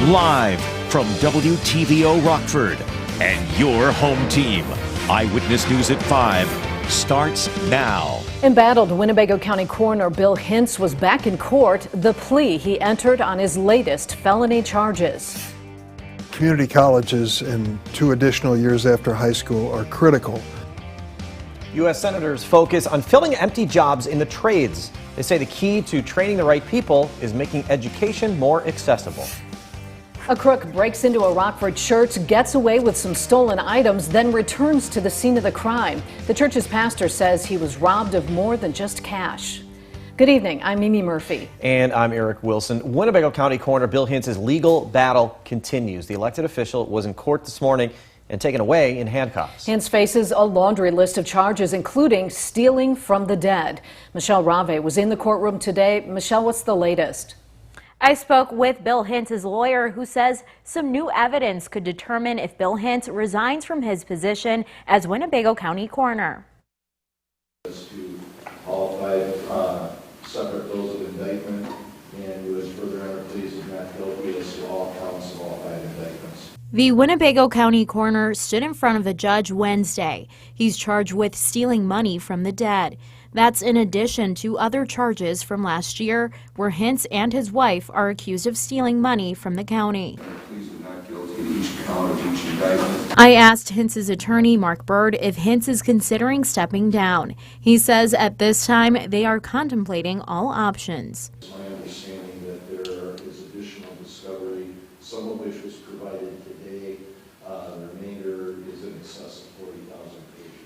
Live from WTVO Rockford and your home team. Eyewitness News at 5 starts now. Embattled Winnebago County Coroner Bill Hintz was back in court, the plea he entered on his latest felony charges. Community colleges and 2 additional years after high school are critical. U.S. senators focus on filling empty jobs in the trades. They say the key to training the right people is making education more accessible. A crook breaks into a Rockford church, gets away with some stolen items, then returns to the scene of the crime. The church's pastor says he was robbed of more than just cash. Good evening, I'm Mimi Murphy. And I'm Eric Wilson. Winnebago County Coroner Bill Hintz's legal battle continues. The elected official was in court this morning and taken away in handcuffs. Hintz faces a laundry list of charges, including stealing from the dead. Michelle Rave was in the courtroom today. Michelle, what's the latest? I spoke with Bill Hintz's lawyer, who says some new evidence could determine if Bill Hintz resigns from his position as Winnebago County Coroner. To all 5 separate bills of indictment, and was further entered pleas of not guilty as to all counts of all 5 indictments. The Winnebago County Coroner stood in front of a judge Wednesday. He's charged with stealing money from the dead. That's in addition to other charges from last year, where Hintz and his wife are accused of stealing money from the county. I asked Hintz's attorney, Mark Bird, if Hintz is considering stepping down. He says at this time they are contemplating all options. It's my understanding that there is additional discovery, some of which was provided today. The remainder is in excess of 40,000 pages.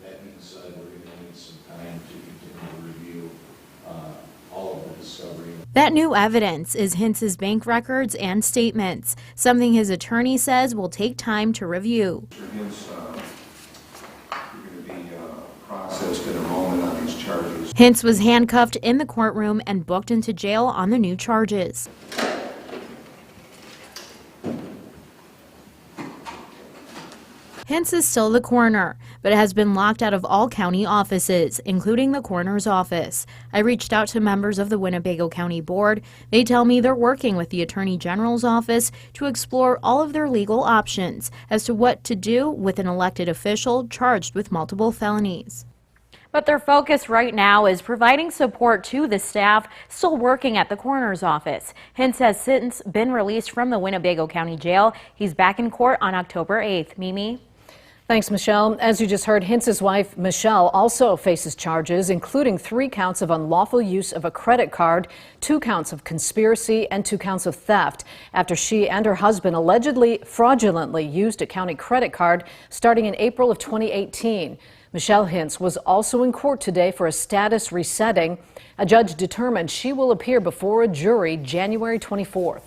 That being said, we're going to need some time to continue to review all of the discovery. That new evidence is Hintz's bank records and statements, something his attorney says will take time to review. Mr. Hintz, you're going to be processed in a moment on these charges. Hintz was handcuffed in the courtroom and booked into jail on the new charges. Hintz is still the coroner, but has been locked out of all county offices, including the coroner's office. I reached out to members of the Winnebago County Board. They tell me they're working with the Attorney General's office to explore all of their legal options as to what to do with an elected official charged with multiple felonies. But their focus right now is providing support to the staff still working at the coroner's office. Hintz has since been released from the Winnebago County Jail. He's back in court on October 8th. Mimi? Thanks, Michelle. As you just heard, Hintz's wife, Michelle, also faces charges, including 3 counts of unlawful use of a credit card, 2 counts of conspiracy, and 2 counts of theft, after she and her husband allegedly fraudulently used a county credit card starting in April of 2018. Michelle Hintz was also in court today for a status resetting. A judge determined she will appear before a jury January 24th.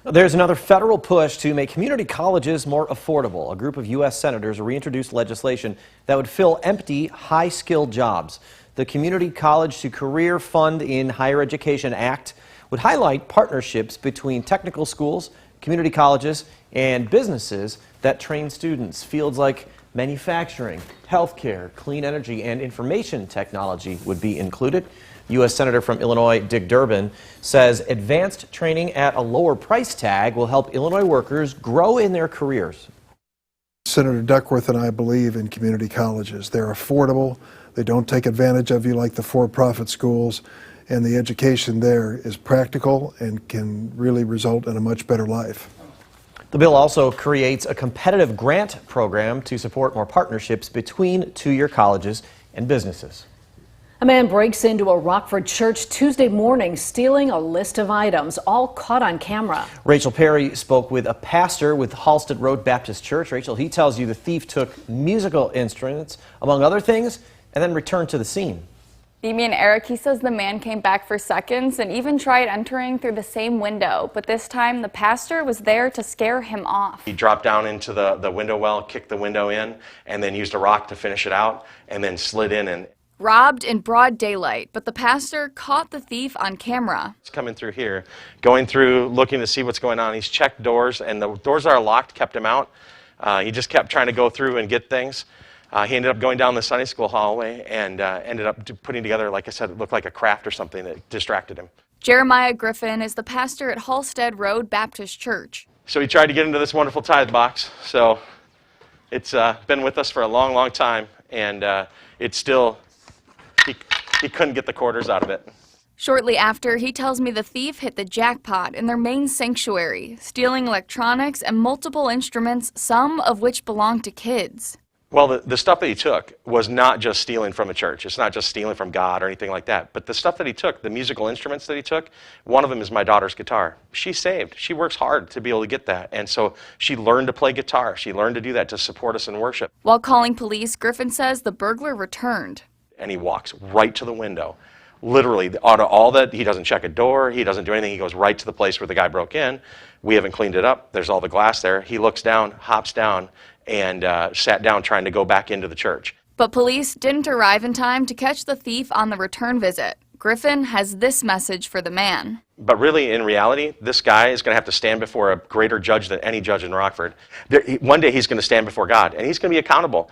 There's another federal push to make community colleges more affordable. A group of U.S. senators reintroduced legislation that would fill empty, high-skilled jobs. The Community College to Career Fund in Higher Education Act would highlight partnerships between technical schools, community colleges, and businesses that train students. Fields like manufacturing, healthcare, clean energy, and information technology would be included. U.S. Senator from Illinois, Dick Durbin, says advanced training at a lower price tag will help Illinois workers grow in their careers. Senator Duckworth and I believe in community colleges. They're affordable, they don't take advantage of you like the for-profit schools, and the education there is practical and can really result in a much better life. The bill also creates a competitive grant program to support more partnerships between two-year colleges and businesses. A man breaks into a Rockford church Tuesday morning, stealing a list of items, all caught on camera. Rachel Perry spoke with a pastor with Halstead Road Baptist Church. Rachel, he tells you the thief took musical instruments, among other things, and then returned to the scene. Mimi and Eric, he says the man came back for seconds and even tried entering through the same window, but this time the pastor was there to scare him off. He dropped down into the window well, kicked the window in, and then used a rock to finish it out, and then slid in and Robbed in broad daylight, but the pastor caught the thief on camera. He's coming through here, going through, looking to see what's going on. He's checked doors, and the doors that are locked kept him out. He just kept trying to go through and get things. He ended up going down the Sunday school hallway and ended up putting together, like I said, it looked like a craft or something that distracted him. Jeremiah Griffin is the pastor at Halstead Road Baptist Church. So he tried to get into this wonderful tithe box. So it's been with us for a long, long time, and it's still, he couldn't get the quarters out of it. Shortly after, he tells me the thief hit the jackpot in their main sanctuary, stealing electronics and multiple instruments, some of which belonged to kids. Well, the stuff that he took was not just stealing from a church. It's not just stealing from God or anything like that. But the stuff that he took, the musical instruments that he took, one of them is my daughter's guitar. She's saved. She works hard to be able to get that. And so she learned to play guitar. She learned to do that to support us in worship. While calling police, Griffin says the burglar returned. And he walks right to the window. Literally, out of all that, he doesn't check a door. He doesn't do anything. He goes right to the place where the guy broke in. We haven't cleaned it up. There's all the glass there. He looks down, hops down, and sat down trying to go back into the church. But police didn't arrive in time to catch the thief on the return visit. Griffin has this message for the man. But really, in reality, this guy is going to have to stand before a greater judge than any judge in Rockford. One day he's going to stand before God, and he's going to be accountable.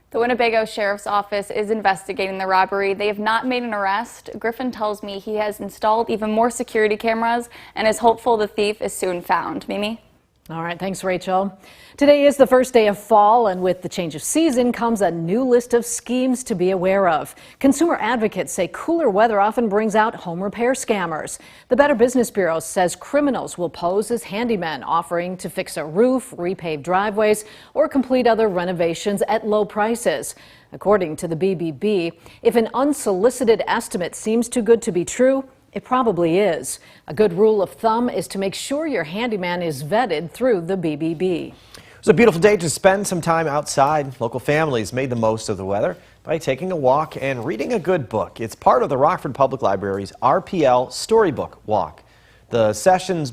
The Winnebago Sheriff's Office is investigating the robbery. They have not made an arrest. Griffin tells me he has installed even more security cameras and is hopeful the thief is soon found. Mimi? All right, thanks, Rachel. Today is the first day of fall, and with the change of season comes a new list of schemes to be aware of. Consumer advocates say cooler weather often brings out home repair scammers. The Better Business Bureau says criminals will pose as handymen, offering to fix a roof, repave driveways, or complete other renovations at low prices. According to the BBB, if an unsolicited estimate seems too good to be true, it probably is. A good rule of thumb is to make sure your handyman is vetted through the BBB. It was a beautiful day to spend some time outside. Local families made the most of the weather by taking a walk and reading a good book. It's part of the Rockford Public Library's RPL Storybook Walk. This session's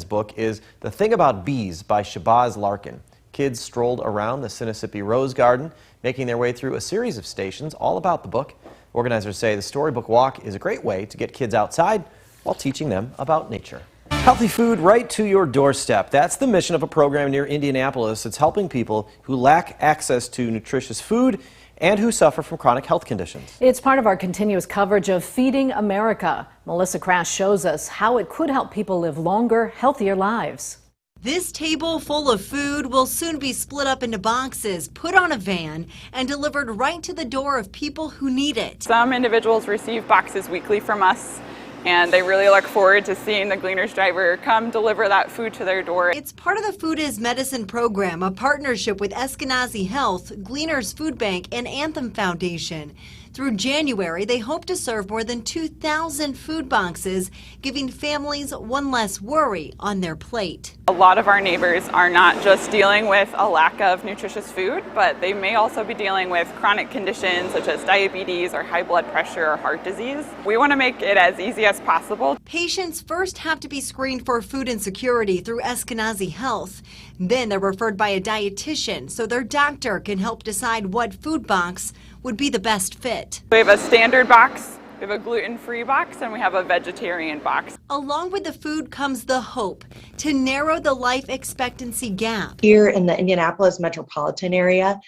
book is The Thing About Bees by Shabazz Larkin. Kids strolled around the Sinisippi Rose Garden, making their way through a series of stations all about the book. Organizers say the Storybook Walk is a great way to get kids outside while teaching them about nature. Healthy food right to your doorstep. That's the mission of a program near Indianapolis. It's helping people who lack access to nutritious food and who suffer from chronic health conditions. It's part of our continuous coverage of Feeding America. Melissa Crash shows us how it could help people live longer, healthier lives. This table full of food will soon be split up into boxes, put on a van, and delivered right to the door of people who need it. Some individuals receive boxes weekly from us, and they really look forward to seeing the Gleaners driver come deliver that food to their door. It's part of the Food is Medicine program, a partnership with Eskenazi Health, Gleaners Food Bank, and Anthem Foundation. Through January, they hope to serve more than 2,000 food boxes, giving families one less worry on their plate. A lot of our neighbors are not just dealing with a lack of nutritious food, but they may also be dealing with chronic conditions such as diabetes or high blood pressure or heart disease. We want to make it as easy as possible. Patients first have to be screened for food insecurity through Eskenazi Health. Then they're referred by a dietitian so their doctor can help decide what food box would be the best fit. We have a standard box, we have a gluten-free box, and we have a vegetarian box. Along with the food comes the hope to narrow the life expectancy gap. Here in the Indianapolis metropolitan area,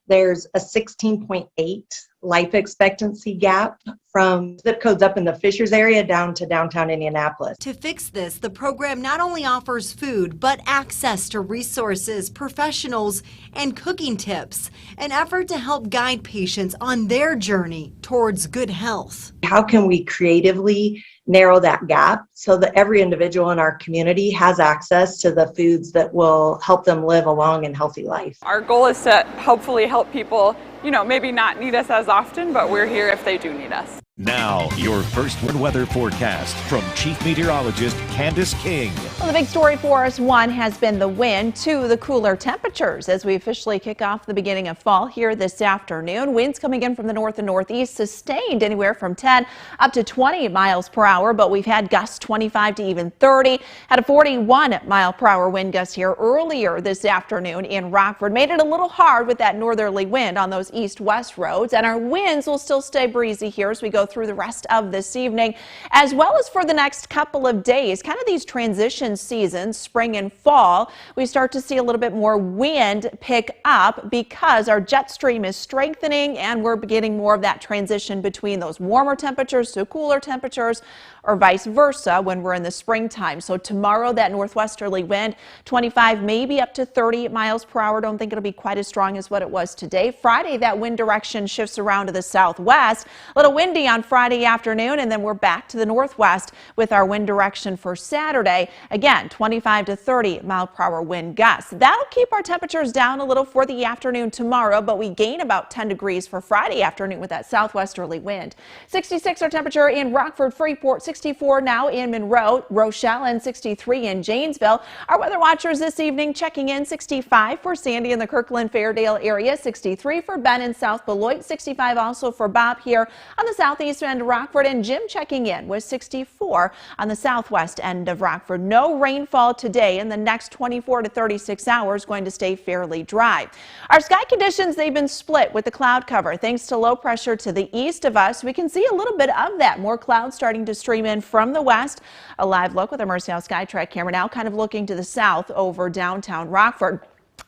there's a 16.8 life expectancy gap from zip codes up in the Fishers area down to downtown Indianapolis. To fix this, the program not only offers food, but access to resources, professionals, and cooking tips, an effort to help guide patients on their journey towards good health. How can we creatively narrow that gap so that every individual in our community has access to the foods that will help them live a long and healthy life? Our goal is to hopefully help people, maybe not need us as often, but we're here if they do need us. Now, your first weather forecast from Chief Meteorologist Candace King. Well, the big story for us, one, has been the wind, two, the cooler temperatures as we officially kick off the beginning of fall here this afternoon. Winds coming in from the north and northeast, sustained anywhere from 10 up to 20 miles per hour, but we've had gusts 25 to even 30. Had a 41 mile per hour wind gust here earlier this afternoon in Rockford. Made it a little hard with that northerly wind on those east-west roads, and our winds will still stay breezy here as we go through the rest of this evening, as well as for the next couple of days. Kind of these transition seasons, spring and fall, we start to see a little bit more wind pick up because our jet stream is strengthening and we're getting more of that transition between those warmer temperatures to cooler temperatures, or vice versa when we're in the springtime. So tomorrow, that northwesterly wind, 25, maybe up to 30 miles per hour. Don't think it'll be quite as strong as what it was today. Friday, that wind direction shifts around to the southwest. A little windy on Friday afternoon, and then we're back to the northwest with our wind direction for Saturday. Again, 25 to 30 mile per hour wind gusts. That'll keep our temperatures down a little for the afternoon tomorrow, but we gain about 10 degrees for Friday afternoon with that southwesterly wind. 66 our temperature in Rockford, Freeport, 64 now in Monroe, Rochelle, and 63 in Janesville. Our weather watchers this evening checking in: 65 for Sandy in the Kirkland-Fairdale area, 63 for Ben in South Beloit, 65 also for Bob here on the southeast end of Rockford, and Jim checking in with 64 on the southwest end of Rockford. No rainfall today. In the next 24 to 36 hours, going to stay fairly dry. Our sky conditions, they've been split with the cloud cover. Thanks to low pressure to the east of us, we can see a little bit of that. More clouds starting to stream in from the west. A live look with a Mercy House SkyTrack camera now kind of looking to the south over downtown Rockford.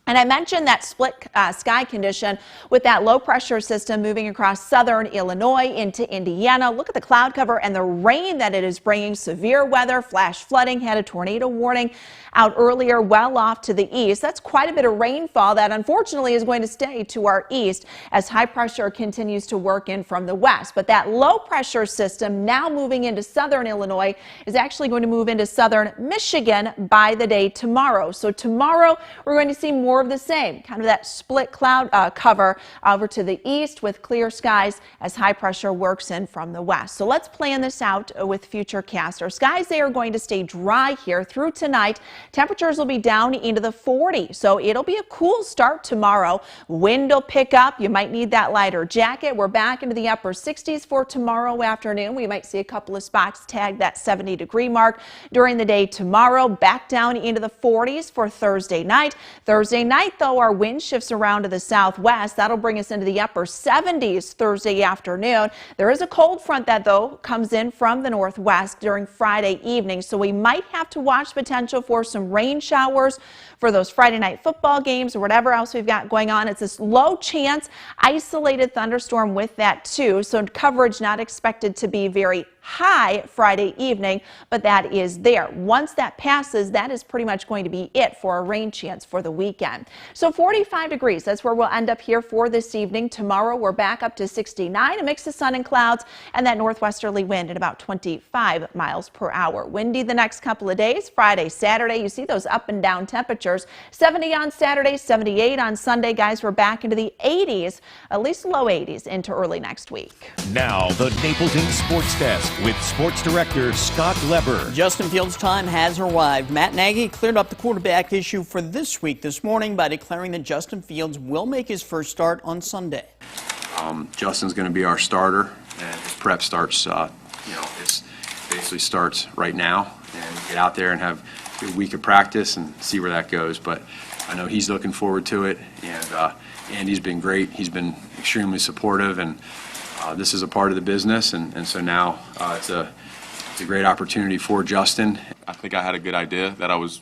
And I mentioned that split sky condition with that low pressure system moving across southern Illinois into Indiana. Look at the cloud cover and the rain that it is bringing. Severe weather, flash flooding, had a tornado warning out earlier well off to the east. That's quite a bit of rainfall that unfortunately is going to stay to our east as high pressure continues to work in from the west. But that low pressure system now moving into southern Illinois is actually going to move into southern Michigan by the day tomorrow. So tomorrow we're going to see more of the same, kind of that split cloud cover over to the east with clear skies as high pressure works in from the west. So let's plan this out with future casters. Skies, they are going to stay dry here through tonight. Temperatures will be down into the 40s, so it'll be a cool start tomorrow. Wind will pick up. You might need that lighter jacket. We're back into the upper 60s for tomorrow afternoon. We might see a couple of spots tag that 70-degree mark during the day tomorrow. Back down into the 40s for Thursday night. Thursday night, though, our wind shifts around to the southwest. That'll bring us into the upper 70s Thursday afternoon. There is a cold front that, though, comes in from the northwest during Friday evening, so we might have to watch potential for some rain showers for those Friday night football games or whatever else we've got going on. It's this low chance isolated thunderstorm with that too, so coverage not expected to be very high Friday evening, but that is there. Once that passes, that is pretty much going to be it for a rain chance for the weekend. So 45 degrees, that's where we'll end up here for this evening. Tomorrow we're back up to 69, a mix of sun and clouds, and that northwesterly wind at about 25 miles per hour. Windy the next couple of days. Friday, Saturday, you see those up and down temperatures. 70 on Saturday, 78 on Sunday. Guys, we're back into the 80s, at least low 80s into early next week. Now the Napleton Sports Desk with Sports Director Scott Leber. Justin Fields' time has arrived. Matt Nagy cleared up the quarterback issue for this week this morning by declaring that Justin Fields will make his first start on Sunday. Justin's going to be our starter, and his prep starts, it basically starts right now, and get out there and have a good week of practice and see where that goes. But I know he's looking forward to it, and Andy's been great. He's been extremely supportive, and this is a part of the business, and so now it's a great opportunity for Justin. I think I had a good idea that I was,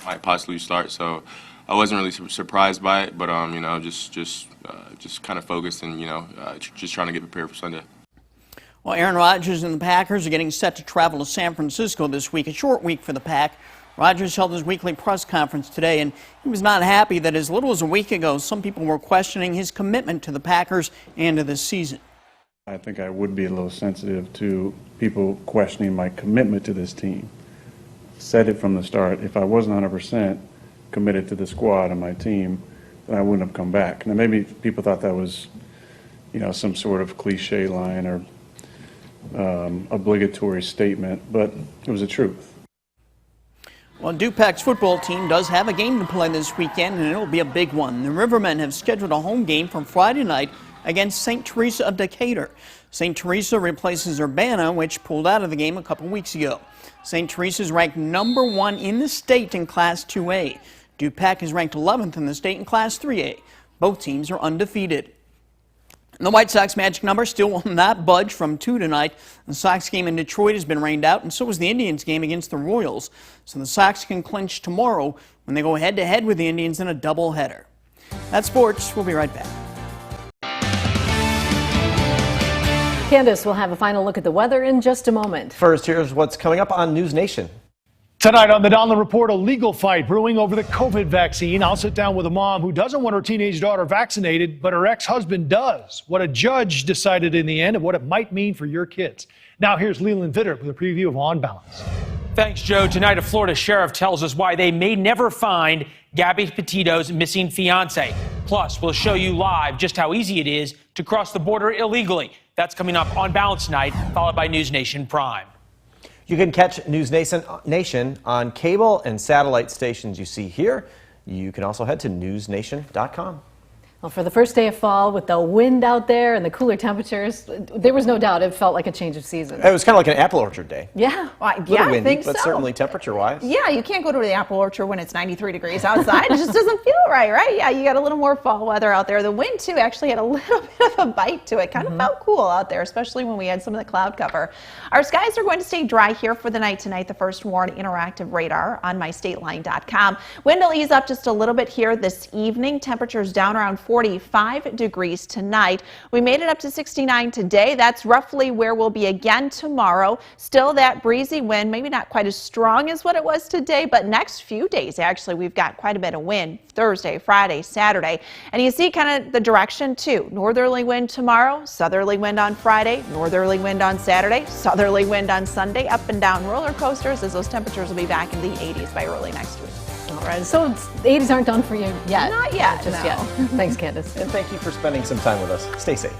might possibly start, so I wasn't really surprised by it, but just kind of focused and just trying to get prepared for Sunday. Well, Aaron Rodgers and the Packers are getting set to travel to San Francisco this week, a short week for the Pack. Rodgers held his weekly press conference today, and he was not happy that as little as a week ago, some people were questioning his commitment to the Packers and to this season. I think I would be a little sensitive to people questioning my commitment to this team. Said it from the start, if I wasn't 100% committed to the squad and my team, then I wouldn't have come back. Now, maybe people thought that was, some sort of cliche line or obligatory statement, but it was the truth. Well, Dupac's football team does have a game to play this weekend, and it'll be a big one. The Rivermen have scheduled a home game for Friday night against St. Teresa of Decatur. St. Teresa replaces Urbana, which pulled out of the game a couple weeks ago. St. Teresa is ranked #1 in the state in Class 2A. Dupac is ranked 11th in the state in Class 3A. Both teams are undefeated. And the White Sox magic number still will not budge from 2 tonight. The Sox game in Detroit has been rained out, and so is the Indians game against the Royals. So the Sox can clinch tomorrow when they go head-to-head with the Indians in a doubleheader. That's sports. We'll be right back. Candace will have a final look at the weather in just a moment. First, here's what's coming up on News Nation. Tonight on the Donlin Report, a legal fight brewing over the COVID vaccine. I'll sit down with a mom who doesn't want her teenage daughter vaccinated, but her ex-husband does. What a judge decided in the end and what it might mean for your kids. Now here's Leland Vittert with a preview of On Balance. Thanks, Joe. Tonight, a Florida sheriff tells us why they may never find Gabby Petito's missing fiance. Plus, we'll show you live just how easy it is to cross the border illegally. That's coming up on Balance tonight, followed by News Nation Prime. You can catch News Nation on cable and satellite stations you see here. You can also head to newsnation.com. Well, for the first day of fall, with the wind out there and the cooler temperatures, there was no doubt it felt like a change of season. It was kind of like an apple orchard day. Yeah. Well, A little windy, but certainly temperature-wise. Yeah, you can't go to the apple orchard when it's 93 degrees outside. It just doesn't feel right? Yeah, you got a little more fall weather out there. The wind, too, actually had a little bit of a bite to it. Kind of felt cool out there, especially when we had some of the cloud cover. Our skies are going to stay dry here for the night tonight. The first warn interactive radar on mystateline.com. Wind will ease up just a little bit here this evening. Temperatures down around 45 degrees tonight. We made it up to 69 today. That's roughly where we'll be again tomorrow. Still that breezy wind, maybe not quite as strong as what it was today, but next few days, actually, we've got quite a bit of wind. Thursday, Friday, Saturday. And you see kind of the direction too. Northerly wind tomorrow, southerly wind on Friday, northerly wind on Saturday, southerly wind on Sunday, up and down roller coasters as those temperatures will be back in the 80s by early next week. All right, so the 80s aren't done for you yet. Not yet, Just no. yet. Thanks, Candace. And thank you for spending some time with us. Stay safe.